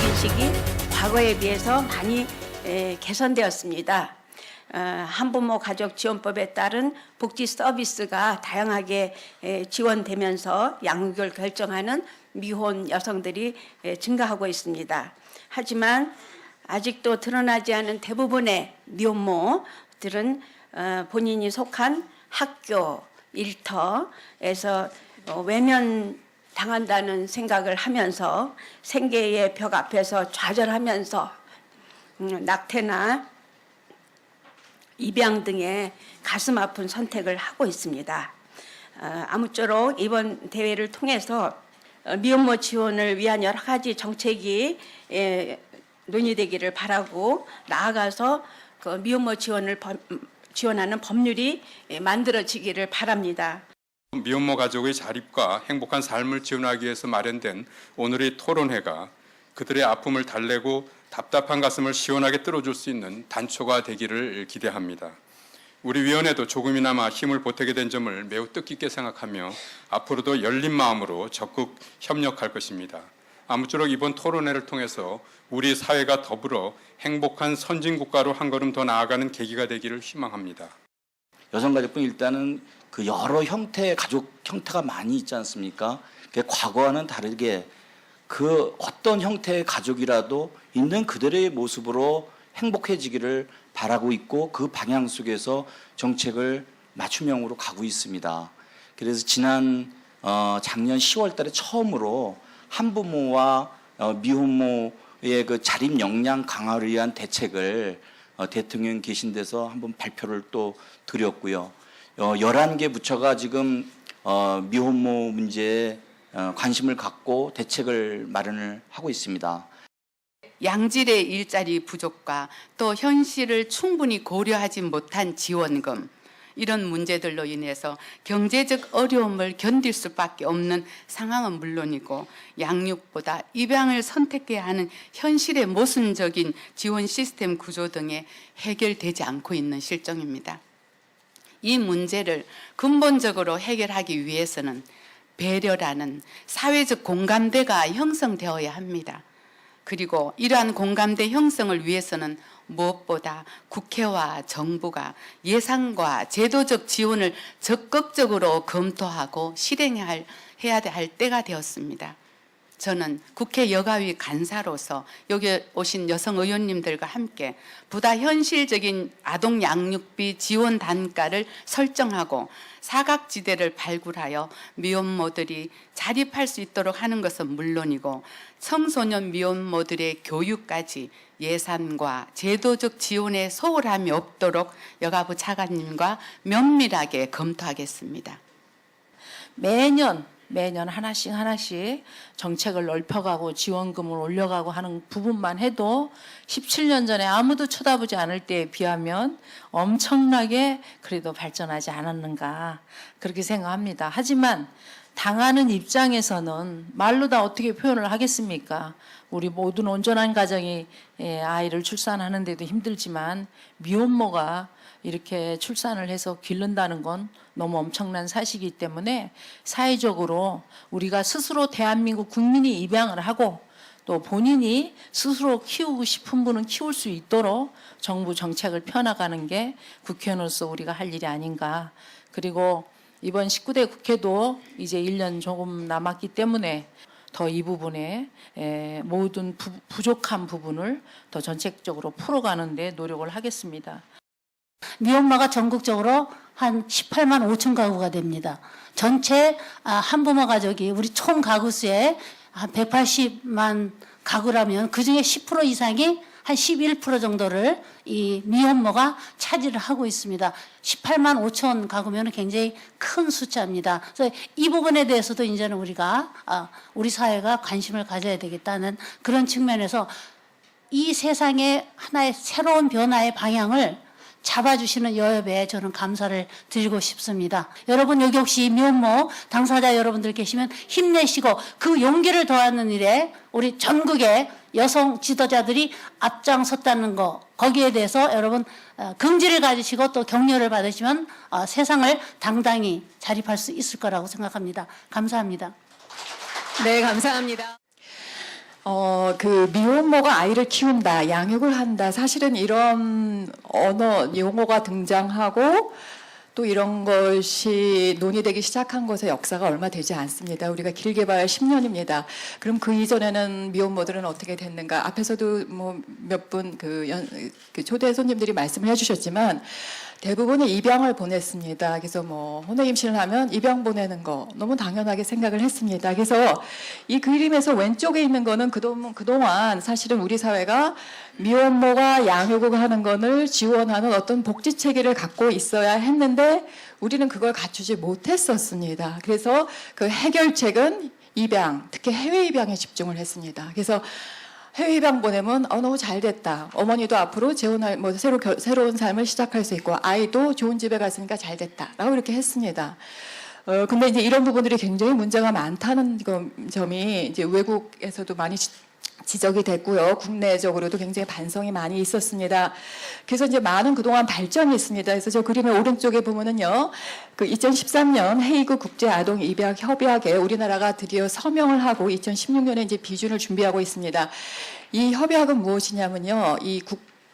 인식이 과거에 비해서 많이 개선되었습니다. 한부모 가족 지원법에 따른 복지 서비스가 다양하게 지원되면서 양육을 결정하는 미혼 여성들이 증가하고 있습니다. 하지만 아직도 드러나지 않은 대부분의 미혼모들은 본인이 속한 학교, 일터에서 외면당한다는 생각을 하면서 생계의 벽 앞에서 좌절하면서 낙태나 입양 등의 가슴 아픈 선택을 하고 있습니다. 아무쪼록 이번 대회를 통해서 미혼모 지원을 위한 여러 가지 정책이 논의되기를 바라고 나아가서 그 미혼모 지원을 지원하는 법률이 만들어지기를 바랍니다. 미혼모 가족의 자립과 행복한 삶을 지원하기 위해서 마련된 오늘의 토론회가 그들의 아픔을 달래고 답답한 가슴을 시원하게 뚫어줄 수 있는 단초가 되기를 기대합니다. 우리 위원회도 조금이나마 힘을 보태게 된 점을 매우 뜻깊게 생각하며 앞으로도 열린 마음으로 적극 협력할 것입니다. 아무쪼록 이번 토론회를 통해서 우리 사회가 더불어 행복한 선진국가로 한 걸음 더 나아가는 계기가 되기를 희망합니다. 여성가족부는 일단은 그 여러 형태의 가족 형태가 많이 있지 않습니까? 과거와는 다르게 그 어떤 형태의 가족이라도 있는 그들의 모습으로 행복해지기를 바라고 있고 그 방향 속에서 정책을 맞춤형으로 가고 있습니다. 그래서 지난 작년 10월 달에 처음으로 한부모와 미혼모의 그 자립 역량 강화를 위한 대책을 대통령 계신 데서 한번 발표를 또 드렸고요. 11개 부처가 지금 미혼모 문제에 관심을 갖고 대책을 마련을 하고 있습니다. 양질의 일자리 부족과 또 현실을 충분히 고려하지 못한 지원금, 이런 문제들로 인해서 경제적 어려움을 견딜 수밖에 없는 상황은 물론이고 양육보다 입양을 선택해야 하는 현실의 모순적인 지원 시스템 구조 등에 해결되지 않고 있는 실정입니다. 이 문제를 근본적으로 해결하기 위해서는 배려라는 사회적 공감대가 형성되어야 합니다. 그리고 이러한 공감대 형성을 위해서는 무엇보다 국회와 정부가 예산과 제도적 지원을 적극적으로 검토하고 실행해야 할 때가 되었습니다. 저는 국회 여가위 간사로서 여기 오신 여성 의원님들과 함께 보다 현실적인 아동 양육비 지원 단가를 설정하고 사각지대를 발굴하여 미혼모들이 자립할 수 있도록 하는 것은 물론이고 청소년 미혼모들의 교육까지 예산과 제도적 지원에 소홀함이 없도록 여가부 차관님과 면밀하게 검토하겠습니다. 매년 하나씩 정책을 넓혀가고 지원금을 올려가고 하는 부분만 해도 17년 전에 아무도 쳐다보지 않을 때에 비하면 엄청나게 그래도 발전하지 않았는가 그렇게 생각합니다. 하지만 당하는 입장에서는 말로 다 어떻게 표현을 하겠습니까? 우리 모든 온전한 가정이 아이를 출산하는데도 힘들지만 미혼모가 이렇게 출산을 해서 기른다는 건 너무 엄청난 사실이기 때문에 사회적으로 우리가 스스로 대한민국 국민이 입양을 하고 또 본인이 스스로 키우고 싶은 분은 키울 수 있도록 정부 정책을 펴나가는 게 국회의원으로서 우리가 할 일이 아닌가. 그리고 이번 19대 국회도 이제 1년 조금 남았기 때문에 더 이 부분에 모든 부족한 부분을 더 전체적으로 풀어가는 데 노력을 하겠습니다. 미혼모가 전국적으로 한 18만 5천 가구가 됩니다. 전체 한부모 가족이 우리 총 가구 수의 한 180만 가구라면 그중에 10% 이상이 한 11% 정도를 이 미혼모가 차지를 하고 있습니다. 18만 5천 가구면 굉장히 큰 숫자입니다. 그래서 이 부분에 대해서도 이제는 우리 사회가 관심을 가져야 되겠다는 그런 측면에서 이 세상의 하나의 새로운 변화의 방향을 잡아주시는 여협에 저는 감사를 드리고 싶습니다. 여러분 여기 혹시 미혼모 당사자 여러분들 계시면 힘내시고 그 용기를 더하는 일에 우리 전국의 여성 지도자들이 앞장섰다는 거 거기에 대해서 여러분 긍지를 가지시고 또 격려를 받으시면 세상을 당당히 자립할 수 있을 거라고 생각합니다. 감사합니다. 네, 감사합니다. 그 미혼모가 아이를 키운다, 양육을 한다. 사실은 이런 언어, 용어가 등장하고 또 이런 것이 논의되기 시작한 것의 역사가 얼마 되지 않습니다. 우리가 길게 봐야 10년입니다. 그럼 그 이전에는 미혼모들은 어떻게 됐는가? 앞에서도 뭐 몇 분 그 초대 손님들이 말씀을 해주셨지만 대부분이 입양을 보냈습니다. 그래서 뭐 혼외 임신을 하면 입양 보내는 거 너무 당연하게 생각을 했습니다. 그래서 이 그림에서 왼쪽에 있는 거는 그동안 사실은 우리 사회가 미혼모가 양육을 하는 것을 지원하는 어떤 복지 체계를 갖고 있어야 했는데 우리는 그걸 갖추지 못했었습니다. 그래서 그 해결책은 입양, 특히 해외 입양에 집중을 했습니다. 그래서 해외 입양 보내면 너무 잘 됐다. 어머니도 앞으로 재혼할 뭐 새로운 삶을 시작할 수 있고 아이도 좋은 집에 갔으니까 잘 됐다라고 이렇게 했습니다. 근데 이제 이런 부분들이 굉장히 문제가 많다는 점이 이제 외국에서도 많이 지적이 됐고요. 국내적으로도 굉장히 반성이 많이 있었습니다. 그래서 이제 많은 그동안 발전이 있습니다. 그래서 저 그림의 오른쪽에 보면은요, 그 2013년 헤이그 국제 아동 입양 협약에 우리나라가 드디어 서명을 하고 2016년에 이제 비준을 준비하고 있습니다. 이 협약은 무엇이냐면요, 이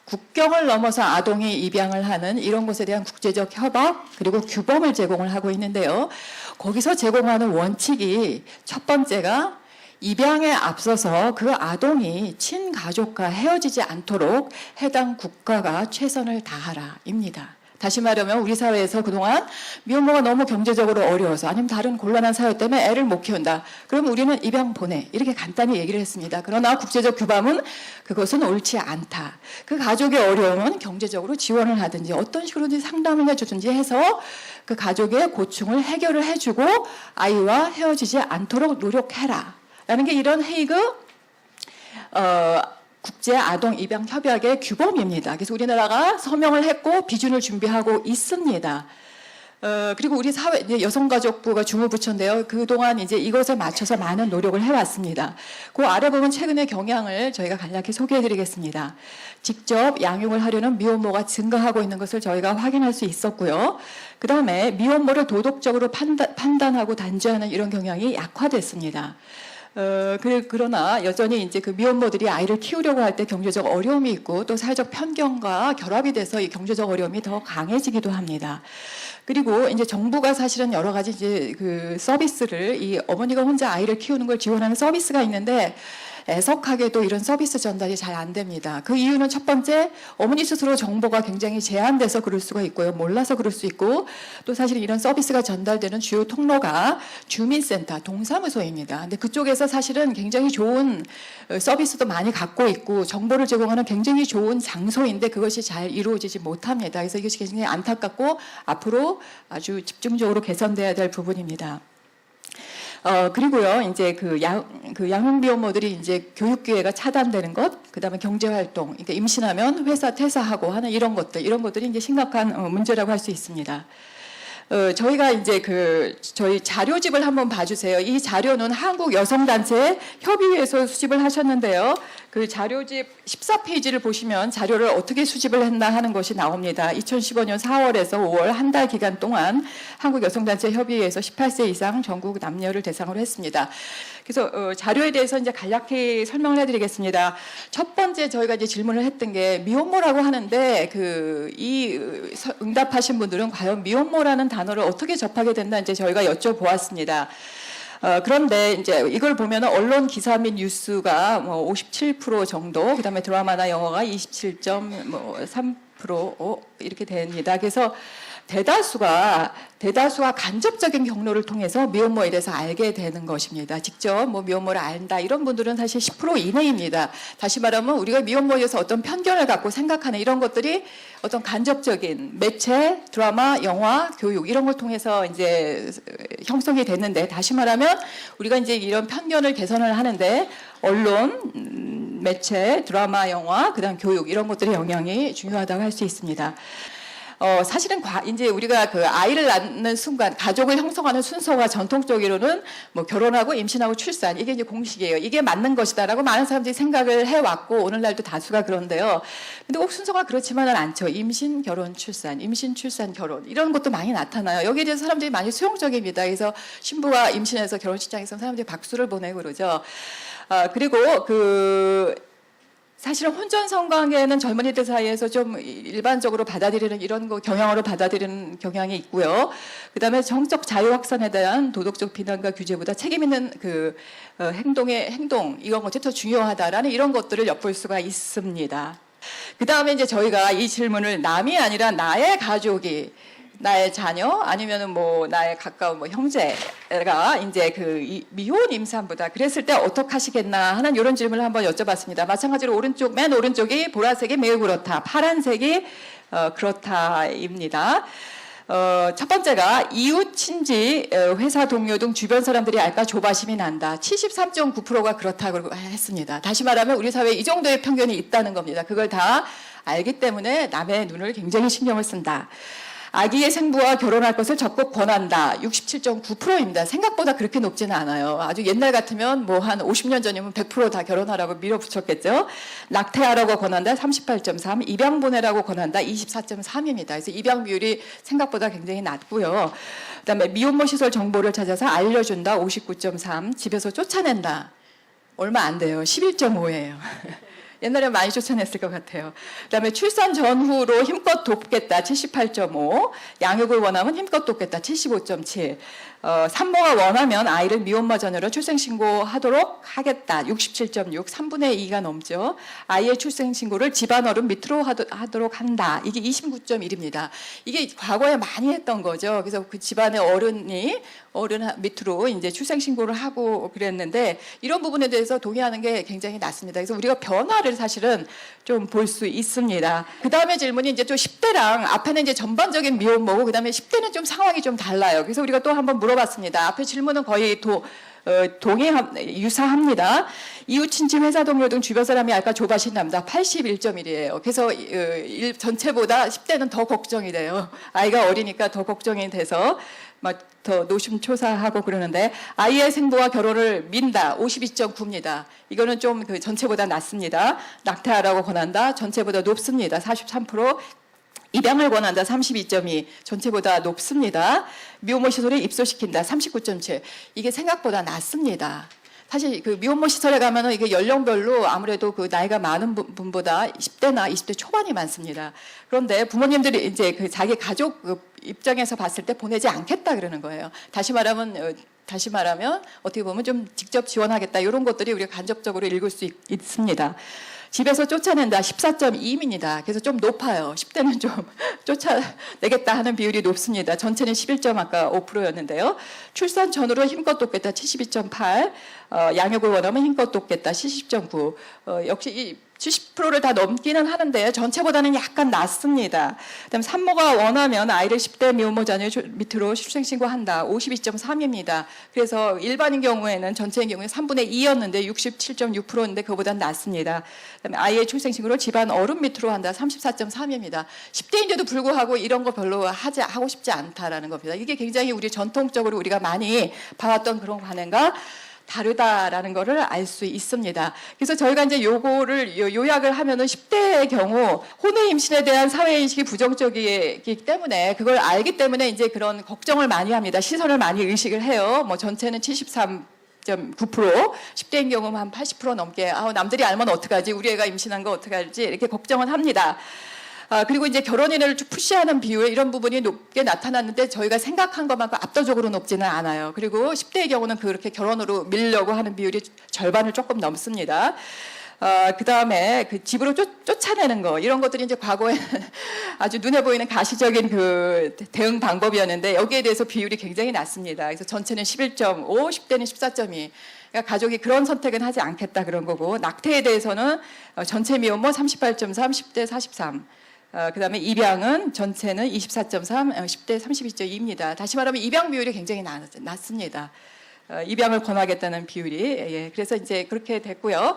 국경을 넘어서 아동이 입양을 하는 이런 것에 대한 국제적 협약 그리고 규범을 제공을 하고 있는데요. 거기서 제공하는 원칙이 첫 번째가 입양에 앞서서 그 아동이 친가족과 헤어지지 않도록 해당 국가가 최선을 다하라입니다. 다시 말하면 우리 사회에서 그동안 미혼모가 너무 경제적으로 어려워서 아니면 다른 곤란한 사유 때문에 애를 못 키운다. 그럼 우리는 입양 보내. 이렇게 간단히 얘기를 했습니다. 그러나 국제적 규범은 그것은 옳지 않다. 그 가족의 어려움은 경제적으로 지원을 하든지 어떤 식으로든 상담을 해주든지 해서 그 가족의 고충을 해결을 해주고 아이와 헤어지지 않도록 노력해라. 라는 게 이런 헤이그 국제 아동 입양 협약의 규범입니다. 그래서 우리나라가 서명을 했고 비준을 준비하고 있습니다. 그리고 우리 사회 이제 여성가족부가 주무부처인데요. 그동안 이제 이것에 맞춰서 많은 노력을 해왔습니다. 그 아래 보면 최근의 경향을 저희가 간략히 소개해드리겠습니다. 직접 양육을 하려는 미혼모가 증가하고 있는 것을 저희가 확인할 수 있었고요. 그 다음에 미혼모를 도덕적으로 판단하고 단죄하는 이런 경향이 약화됐습니다. 그러나 여전히 이제 그 미혼모들이 아이를 키우려고 할 때 경제적 어려움이 있고 또 사회적 편견과 결합이 돼서 이 경제적 어려움이 더 강해지기도 합니다. 그리고 이제 정부가 사실은 여러 가지 이제 그 서비스를 이 어머니가 혼자 아이를 키우는 걸 지원하는 서비스가 있는데 애석하게도 이런 서비스 전달이 잘 안 됩니다. 그 이유는 첫 번째, 어머니 스스로 정보가 굉장히 제한돼서 그럴 수가 있고요. 몰라서 그럴 수 있고, 또 사실 이런 서비스가 전달되는 주요 통로가 주민센터, 동사무소입니다. 근데 그쪽에서 사실은 굉장히 좋은 서비스도 많이 갖고 있고, 정보를 제공하는 굉장히 좋은 장소인데 그것이 잘 이루어지지 못합니다. 그래서 이것이 굉장히 안타깝고 앞으로 아주 집중적으로 개선돼야 될 부분입니다. 그리고요, 이제 그 양육 미혼모들이 이제 교육 기회가 차단되는 것, 그 다음에 경제 활동, 그러니까 임신하면 회사 퇴사하고 하는 이런 것들이 이제 심각한 문제라고 할 수 있습니다. 저희가 이제 저희 자료집을 한번 봐주세요. 이 자료는 한국 여성단체 협의회에서 수집을 하셨는데요. 그 자료집 14페이지를 보시면 자료를 어떻게 수집을 했나 하는 것이 나옵니다. 2015년 4월에서 5월 한 달 기간 동안 한국 여성단체 협의회에서 18세 이상 전국 남녀를 대상으로 했습니다. 그래서 자료에 대해서 이제 간략히 설명을 해드리겠습니다. 첫 번째 저희가 이제 질문을 했던 게 미혼모라고 하는데 이 응답하신 분들은 과연 미혼모라는 단어를 어떻게 접하게 됐나 이제 저희가 여쭤보았습니다. 그런데 이제 이걸 보면 언론 기사 및 뉴스가 뭐 57% 정도, 그다음에 드라마나 영화가 27.3% 이렇게 됩니다. 그래서 대다수가 간접적인 경로를 통해서 미혼모에 대해서 알게 되는 것입니다. 직접 뭐 미혼모를 안다 이런 분들은 사실 10% 이내입니다. 다시 말하면 우리가 미혼모에 대해서 어떤 편견을 갖고 생각하는 이런 것들이 어떤 간접적인 매체, 드라마, 영화, 교육 이런 걸 통해서 이제 형성이 됐는데, 다시 말하면 우리가 이제 이런 편견을 개선을 하는데 언론, 매체, 드라마, 영화, 그다음 교육 이런 것들의 영향이 중요하다고 할 수 있습니다. 사실은 이제 우리가 그 아이를 낳는 순간 가족을 형성하는 순서가 전통적으로는 뭐 결혼하고 임신하고 출산 이게 이제 공식이에요. 이게 맞는 것이다라고 많은 사람들이 생각을 해왔고 오늘날도 다수가 그런데요. 근데 꼭 순서가 그렇지만은 않죠. 임신, 결혼, 출산, 임신, 출산, 결혼 이런 것도 많이 나타나요. 여기에 대해서 사람들이 많이 수용적입니다. 그래서 신부가 임신해서 결혼식장에서 사람들이 박수를 보내고 그러죠. 그리고 사실은 혼전 성관계는 젊은이들 사이에서 좀 일반적으로 받아들이는 이런 거 경향으로 받아들이는 경향이 있고요. 그다음에 정적 자유 확산에 대한 도덕적 비난과 규제보다 책임 있는 행동 이런 것이 더 중요하다라는 이런 것들을 엿볼 수가 있습니다. 그다음에 이제 저희가 이 질문을 남이 아니라 나의 가족이 나의 자녀 아니면은 뭐 나의 가까운 뭐 형제가 이제 미혼 임산부다 그랬을 때 어떻게 하시겠나 하는 이런 질문을 한번 여쭤봤습니다. 마찬가지로 맨 오른쪽이 보라색이 매우 그렇다, 파란색이 그렇다입니다. 첫 번째가 이웃, 친지, 회사 동료 등 주변 사람들이 알까 조바심이 난다. 73.9%가 그렇다고 했습니다. 다시 말하면 우리 사회에 이 정도의 편견이 있다는 겁니다. 그걸 다 알기 때문에 남의 눈을 굉장히 신경을 쓴다. 아기의 생부와 결혼할 것을 적극 권한다. 67.9%입니다. 생각보다 그렇게 높지는 않아요. 아주 옛날 같으면 뭐 한 50년 전이면 100% 다 결혼하라고 밀어붙였겠죠. 낙태하라고 권한다. 38.3. 입양 보내라고 권한다. 24.3입니다. 그래서 입양 비율이 생각보다 굉장히 낮고요. 그다음에 미혼모 시설 정보를 찾아서 알려준다. 59.3. 집에서 쫓아낸다. 얼마 안 돼요. 11.5예요. 옛날에 많이 쫓아냈을 것 같아요. 그다음에 출산 전후로 힘껏 돕겠다 78.5, 양육을 원하면 힘껏 돕겠다 75.7, 산모가 원하면 아이를 미혼모 자녀로 출생신고하도록 하겠다 67.6, 3분의 2가 넘죠. 아이의 출생신고를 집안 어른 밑으로 하도록 한다. 이게 29.1입니다. 이게 과거에 많이 했던 거죠. 그래서 그 집안의 어른 밑으로 이제 출생신고를 하고 그랬는데 이런 부분에 대해서 동의하는 게 굉장히 낮습니다. 그래서 우리가 변화를 사실은 좀 볼 수 있습니다. 그 다음에 질문이 이제 또 10대랑 앞에는 이제 전반적인 미혼모고 그 다음에 10대는 좀 상황이 좀 달라요. 그래서 우리가 또 한번 물어봤습니다. 앞에 질문은 거의 유사합니다. 이웃, 친지, 회사 동료 등 주변 사람이 알까 조바신답니다. 81.1이에요. 그래서 전체보다 10대는 더 걱정이 돼요. 아이가 어리니까 더 걱정이 돼서 막 더 노심초사하고 그러는데 아이의 생부와 결혼을 민다. 52.9입니다. 이거는 좀 전체보다 낮습니다. 낙태하라고 권한다. 전체보다 높습니다. 43%. 입양을 권한다. 32.2. 전체보다 높습니다. 미혼모 시설에 입소시킨다. 39.7. 이게 생각보다 낮습니다. 사실 미혼모 시설에 가면은 이게 연령별로 아무래도 나이가 많은 분보다 10대나 20대 초반이 많습니다. 그런데 부모님들이 이제 자기 가족 입장에서 봤을 때 보내지 않겠다 그러는 거예요. 다시 말하면 어떻게 보면 좀 직접 지원하겠다 이런 것들이 우리가 간접적으로 읽을 수 있습니다. 집에서 쫓아낸다 14.2입니다. 그래서 좀 높아요. 10대는 좀 쫓아내겠다 하는 비율이 높습니다. 전체는 11.5%였는데요. 출산 전후로 힘껏 돕겠다 72.8, 양육을 원하면 힘껏 돕겠다 70.9. 역시 이 70%를 다 넘기는 하는데 전체보다는 약간 낮습니다. 그다음 산모가 원하면 아이를 10대 미혼모 자녀 밑으로 출생신고한다. 52.3입니다. 그래서 일반인 경우에는 전체인 경우에 3분의 2였는데 67.6%인데 그보다 낮습니다. 그다음에 아이의 출생신고를 집안 어른 밑으로 한다. 34.3입니다. 10대인데도 불구하고 이런 거 별로 하고 싶지 않다라는 겁니다. 이게 굉장히 우리 전통적으로 우리가 많이 봐왔던 그런 관행과 다르다라는 것을 알 수 있습니다. 그래서 저희가 이제 요거를 요약을 하면은 10대의 경우 혼외 임신에 대한 사회 인식이 부정적이기 때문에 그걸 알기 때문에 이제 그런 걱정을 많이 합니다. 시선을 많이 의식을 해요. 뭐 전체는 73.9%, 10대인 경우는 한 80% 넘게 남들이 알면 어떡하지? 우리 애가 임신한 거 어떡하지? 이렇게 걱정을 합니다. 그리고 이제 결혼인을 푸시하는 비율 이런 부분이 높게 나타났는데 저희가 생각한 것만큼 압도적으로 높지는 않아요. 그리고 10대의 경우는 그렇게 결혼으로 밀려고 하는 비율이 절반을 조금 넘습니다. 그 다음에 집으로 쫓아내는 거 이런 것들이 이제 과거에 아주 눈에 보이는 가시적인 대응 방법이었는데 여기에 대해서 비율이 굉장히 낮습니다. 그래서 전체는 11.5, 10대는 14.2. 그러니까 가족이 그런 선택은 하지 않겠다 그런 거고 낙태에 대해서는 전체 미혼모 38.3, 10대 43. 그다음에 입양은 전체는 24.3, 10대 32.2입니다. 다시 말하면 입양 비율이 굉장히 낮습니다. 입양을 권하겠다는 비율이 그래서 이제 그렇게 됐고요.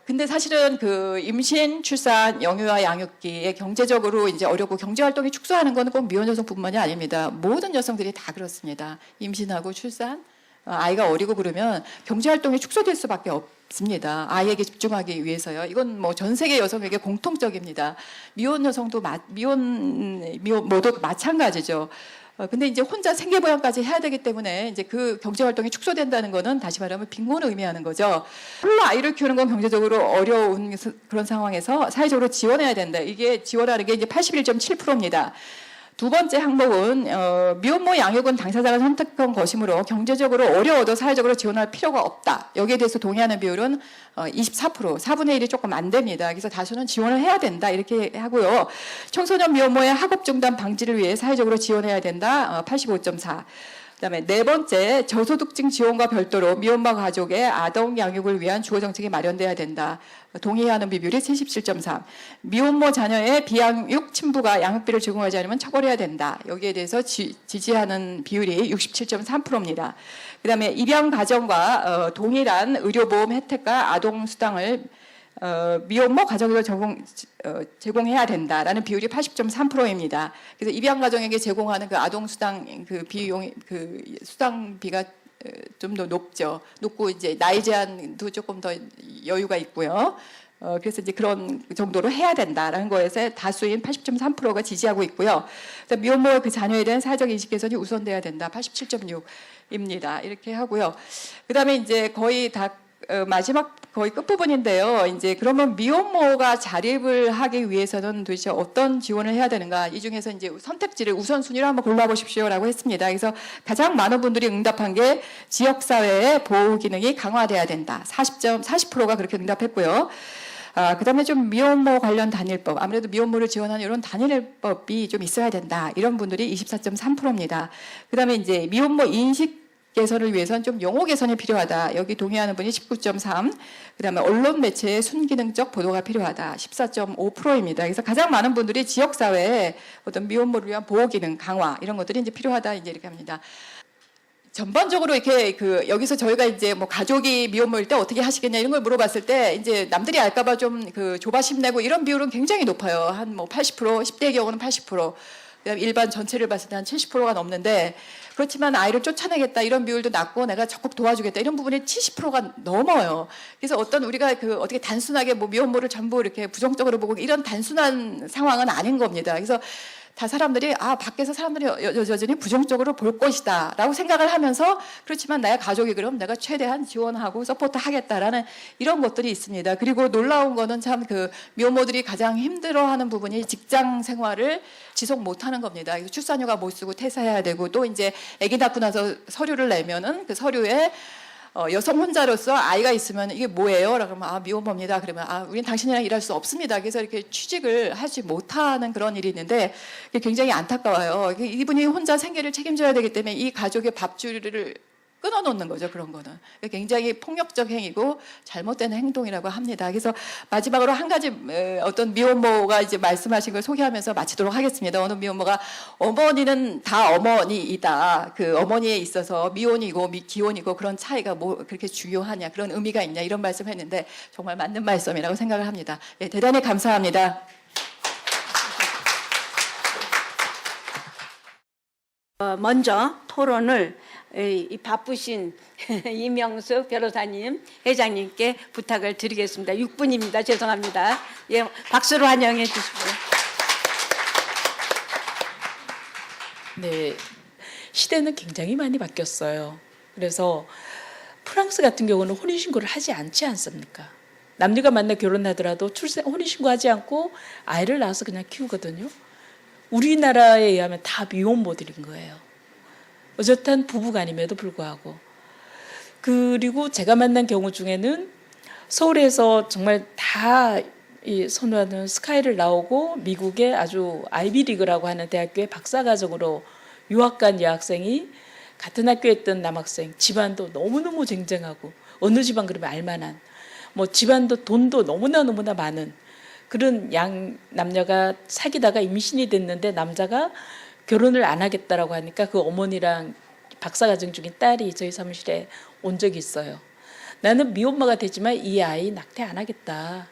근데 사실은 임신, 출산, 영유아 양육기에 경제적으로 이제 어렵고 경제 활동이 축소하는 것은 꼭 미혼 여성뿐만이 아닙니다. 모든 여성들이 다 그렇습니다. 임신하고 출산, 아이가 어리고 그러면 경제 활동이 축소될 수밖에 없습니다. 아이에게 집중하기 위해서요. 이건 뭐 전 세계 여성에게 공통적입니다. 미혼 여성도 미혼 모두 마찬가지죠. 근데 이제 혼자 생계보양까지 해야 되기 때문에 이제 그 경제 활동이 축소된다는 거는 다시 말하면 빈곤을 의미하는 거죠. 홀로 아이를 키우는 건 경제적으로 어려운 그런 상황에서 사회적으로 지원해야 된다. 이게 지원하는 게 이제 81.7%입니다. 두 번째 항목은 미혼모 양육은 당사자가 선택한 것이므로 경제적으로 어려워도 사회적으로 지원할 필요가 없다. 여기에 대해서 동의하는 비율은 24%, 4분의 1이 조금 안 됩니다. 그래서 다수는 지원을 해야 된다 이렇게 하고요. 청소년 미혼모의 학업 중단 방지를 위해 사회적으로 지원해야 된다. 85.4. 그다음에 네 번째, 저소득층 지원과 별도로 미혼모 가족의 아동 양육을 위한 주거 정책이 마련돼야 된다. 동의하는 비율이 77.3. 미혼모 자녀의 비양육 친부가 양육비를 제공하지 않으면 처벌해야 된다. 여기에 대해서 지지하는 비율이 67.3%입니다. 그다음에 입양 가정과 동일한 의료보험 혜택과 아동 수당을 미혼모 가정에서 제공해야 된다라는 비율이 80.3%입니다. 그래서 입양 가정에게 제공하는 그 아동 수당 그 비용 그 수당비가 좀 더 높고 이제 나이 제한도 조금 더 여유가 있고요. 그래서 이제 그런 정도로 해야 된다라는 거에서 다수인 80.3%가 지지하고 있고요. 미혼모 그 자녀에 대한 사회적 인식 개선이 우선돼야 된다. 87.6입니다. 이렇게 하고요. 그다음에 이제 거의 다 마지막 거의 끝부분인데요. 이제 그러면 미혼모가 자립을 하기 위해서는 도대체 어떤 지원을 해야 되는가? 이 중에서 이제 선택지를 우선순위로 한번 골라보십시오라고 했습니다. 그래서 가장 많은 분들이 응답한 게 지역사회의 보호 기능이 강화돼야 된다. 40%가 그렇게 응답했고요. 그다음에 좀 미혼모 관련 단일법, 아무래도 미혼모를 지원하는 이런 단일법이 좀 있어야 된다. 이런 분들이 24.3%입니다. 그다음에 이제 미혼모 인식 개선을 위해서는 좀 용어 개선이 필요하다. 여기 동의하는 분이 19.3. 그다음에 언론 매체의 순기능적 보도가 필요하다. 14.5%입니다. 그래서 가장 많은 분들이 지역 사회에 어떤 미혼모를 위한 보호 기능 강화 이런 것들이 이제 필요하다 이제 이렇게 합니다. 전반적으로 이렇게 여기서 저희가 이제 뭐 가족이 미혼모일 때 어떻게 하시겠냐 이런 걸 물어봤을 때 이제 남들이 알까봐 좀 조바심 내고 이런 비율은 굉장히 높아요. 한 뭐 80%, 10대의 경우는 80%. 일반 전체를 봤을 때 한 70%가 넘는데 그렇지만 아이를 쫓아내겠다 이런 비율도 낮고 내가 적극 도와주겠다 이런 부분이 70%가 넘어요. 그래서 어떤 우리가 어떻게 단순하게 뭐 미혼모를 전부 이렇게 부정적으로 보고 이런 단순한 상황은 아닌 겁니다. 그래서 다 사람들이 밖에서 사람들이 여전히 부정적으로 볼 것이다 라고 생각을 하면서 그렇지만 나의 가족이 그럼 내가 최대한 지원하고 서포트 하겠다라는 이런 것들이 있습니다. 그리고 놀라운 거는 참 미혼모들이 가장 힘들어하는 부분이 직장 생활을 지속 못하는 겁니다. 그래서 출산휴가 못 쓰고 퇴사해야 되고 또 이제 아기 낳고 나서 서류를 내면은 그 서류에 여성 혼자로서 아이가 있으면 이게 뭐예요? 그러면 미혼모입니다. 그러면 우리는 당신이랑 일할 수 없습니다. 그래서 이렇게 취직을 하지 못하는 그런 일이 있는데 굉장히 안타까워요. 이분이 혼자 생계를 책임져야 되기 때문에 이 가족의 밥줄을 끊어놓는 거죠. 그런 거는 굉장히 폭력적 행위고 잘못된 행동이라고 합니다. 그래서 마지막으로 한 가지 어떤 미혼모가 이제 말씀하신 걸 소개하면서 마치도록 하겠습니다. 어느 미혼모가 어머니는 다 어머니이다. 그 어머니에 있어서 미혼이고 기혼이고 그런 차이가 뭐 그렇게 중요하냐 그런 의미가 있냐 이런 말씀했는데 정말 맞는 말씀이라고 생각을 합니다. 예, 대단히 감사합니다. 먼저 토론을 이 바쁘신 이명숙 변호사님, 회장님께 부탁을 드리겠습니다. 6분입니다. 죄송합니다. 예, 박수로 환영해 주시고요. 네, 시대는 굉장히 많이 바뀌었어요. 그래서 프랑스 같은 경우는 혼인신고를 하지 않지 않습니까? 남녀가 만나 결혼하더라도 혼인신고하지 않고 아이를 낳아서 그냥 키우거든요. 우리나라에 의하면 다 미혼모들인 거예요. 어젓한 부부간임에도 불구하고. 그리고 제가 만난 경우 중에는 서울에서 정말 다 선호하는 스카이를 나오고 미국의 아주 아이비리그라고 하는 대학교에 박사과정으로 유학 간 여학생이 같은 학교에 있던 남학생, 집안도 너무너무 쟁쟁하고 어느 집안 그러면 알만한 뭐 집안도 돈도 너무나 많은 그런 남녀가 사귀다가 임신이 됐는데 남자가 결혼을 안 하겠다라고 하니까 그 어머니랑 박사과정 중인 딸이 저희 사무실에 온 적이 있어요. 나는 미혼모가 되지만 이 아이 낙태 안 하겠다.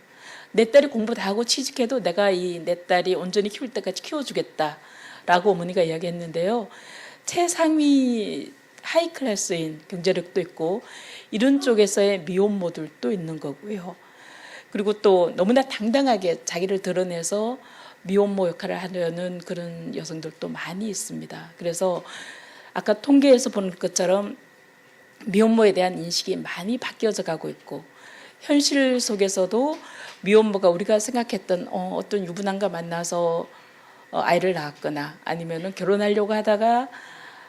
내 딸이 공부 다 하고 취직해도 내가 내 딸이 온전히 키울 때까지 키워주겠다라고 어머니가 이야기했는데요. 최상위 하이 클래스인 경제력도 있고 이런 쪽에서의 미혼모들도 있는 거고요. 그리고 또 너무나 당당하게 자기를 드러내서 미혼모 역할을 하려는 그런 여성들도 많이 있습니다. 그래서 아까 통계에서 본 것처럼 미혼모에 대한 인식이 많이 바뀌어져 가고 있고 현실 속에서도 미혼모가 우리가 생각했던 어떤 유부남과 만나서 아이를 낳았거나 아니면은 결혼하려고 하다가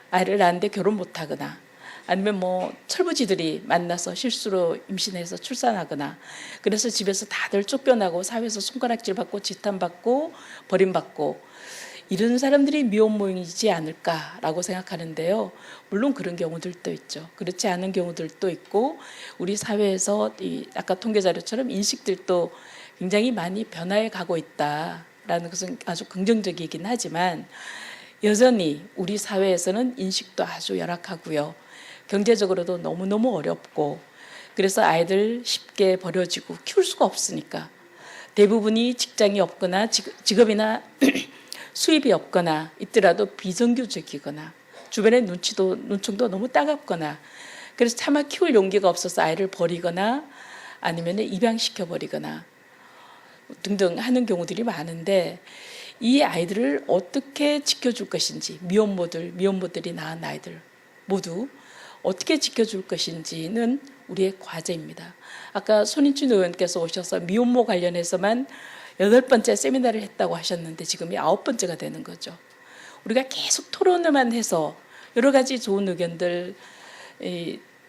아이를 낳았는데 결혼 못하거나 아니면 뭐 철부지들이 만나서 실수로 임신해서 출산하거나 그래서 집에서 다들 쫓겨나고 사회에서 손가락질 받고 지탄받고 버림받고 이런 사람들이 미혼모이지 않을까라고 생각하는데요. 물론 그런 경우들도 있죠. 그렇지 않은 경우들도 있고 우리 사회에서 이 아까 통계 자료처럼 인식들도 굉장히 많이 변화해 가고 있다라는 것은 아주 긍정적이긴 하지만 여전히 우리 사회에서는 인식도 아주 열악하고요. 경제적으로도 너무너무 어렵고 그래서 아이들 쉽게 버려지고 키울 수가 없으니까 대부분이 직장이 없거나 직업이나 수입이 없거나 있더라도 비정규직이거나 주변의 눈총도 너무 따갑거나 그래서 차마 키울 용기가 없어서 아이를 버리거나 아니면 입양시켜 버리거나 등등 하는 경우들이 많은데 이 아이들을 어떻게 지켜줄 것인지 미혼모들이 낳은 아이들 모두 어떻게 지켜줄 것인지는 우리의 과제입니다. 아까 손인춘 의원께서 오셔서 미혼모 관련해서만 8번째 세미나를 했다고 하셨는데 지금이 9번째가 되는 거죠. 우리가 계속 토론을만 해서 여러 가지 좋은 의견들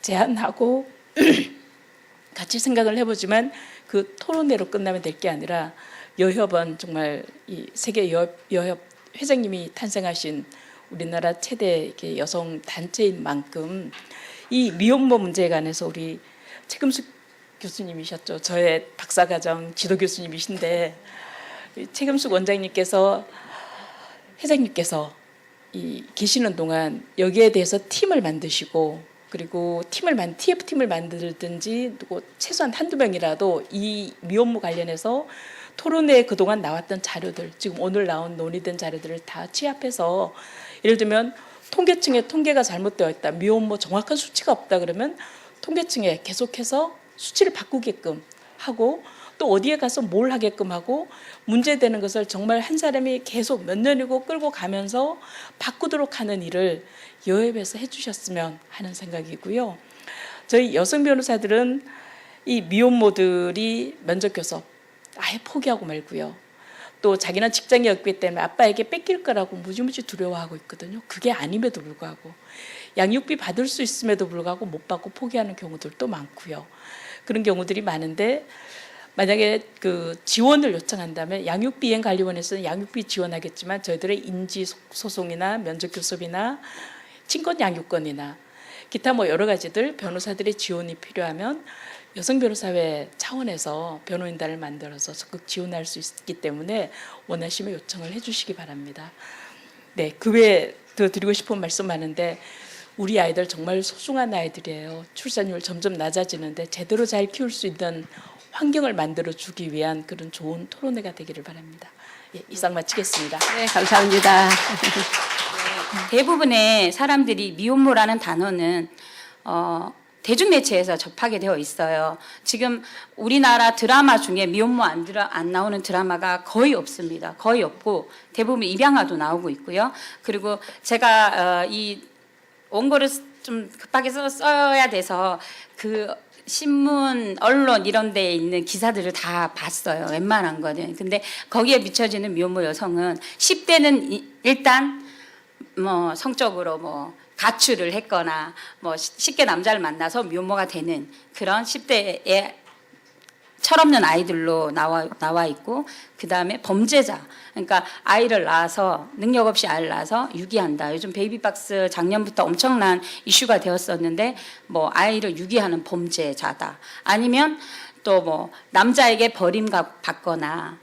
제안하고 같이 생각을 해보지만 그 토론회로 끝나면 될 게 아니라 여협은 정말 이 세계 여협 회장님이 탄생하신 우리나라 최대 여성 단체인 만큼 이 미혼모 문제에 관해서 우리 최금숙 교수님이셨죠. 저의 박사과정 지도 교수님이신데 최금숙 원장님께서 회장님께서 계시는 동안 여기에 대해서 팀을 만드시고 그리고 TF팀을 만들든지 최소한 한두 명이라도 이 미혼모 관련해서 토론회에 그동안 나왔던 자료들 지금 오늘 나온 논의된 자료들을 다 취합해서 예를 들면 통계청에 통계가 잘못되어 있다. 미혼모 정확한 수치가 없다 그러면 통계청에 계속해서 수치를 바꾸게끔 하고 또 어디에 가서 뭘 하게끔 하고 문제되는 것을 정말 한 사람이 계속 몇 년이고 끌고 가면서 바꾸도록 하는 일을 여협에서 해주셨으면 하는 생각이고요. 저희 여성 변호사들은 이 미혼모들이 면접 교섭 아예 포기하고 말고요. 또 자기는 직장이 없기 때문에 아빠에게 뺏길 거라고 무지무지 두려워하고 있거든요. 그게 아님에도 불구하고 양육비 받을 수 있음에도 불구하고 못 받고 포기하는 경우들도 많고요. 그런 경우들이 많은데 만약에 그 지원을 요청한다면 양육비행관리원에서는 양육비 지원하겠지만 저희들의 인지소송이나 면접교섭이나 친권양육권이나 기타 뭐 여러 가지들 변호사들의 지원이 필요하면 여성 변호사회 차원에서 변호인단을 만들어서 적극 지원할 수 있기 때문에 원하시면 요청을 해주시기 바랍니다. 네, 그 외에 더 드리고 싶은 말씀 많은데 우리 아이들 정말 소중한 아이들이에요. 출산율 점점 낮아지는데 제대로 잘 키울 수 있는 환경을 만들어주기 위한 그런 좋은 토론회가 되기를 바랍니다. 예, 이상 마치겠습니다. 네, 감사합니다. 대부분의 사람들이 미혼모라는 단어는 대중매체에서 접하게 되어 있어요. 지금 우리나라 드라마 중에 미혼모 안 나오는 드라마가 거의 없습니다. 거의 없고 대부분 입양아도 나오고 있고요. 그리고 제가 이 원고를 좀 급하게 써야 돼서 그 신문, 언론 이런 데에 있는 기사들을 다 봤어요. 웬만한 거는. 근데 거기에 비춰지는 미혼모 여성은 10대는 일단 뭐 성적으로 뭐 가출을 했거나 뭐 쉽게 남자를 만나서 미혼모가 되는 그런 10대의 철없는 아이들로 나와 있고 그다음에 범죄자 그러니까 아이를 낳아서 능력 없이 아이를 낳아서 유기한다. 요즘 베이비박스 작년부터 엄청난 이슈가 되었었는데 뭐 아이를 유기하는 범죄자다. 아니면 또 뭐 남자에게 버림받거나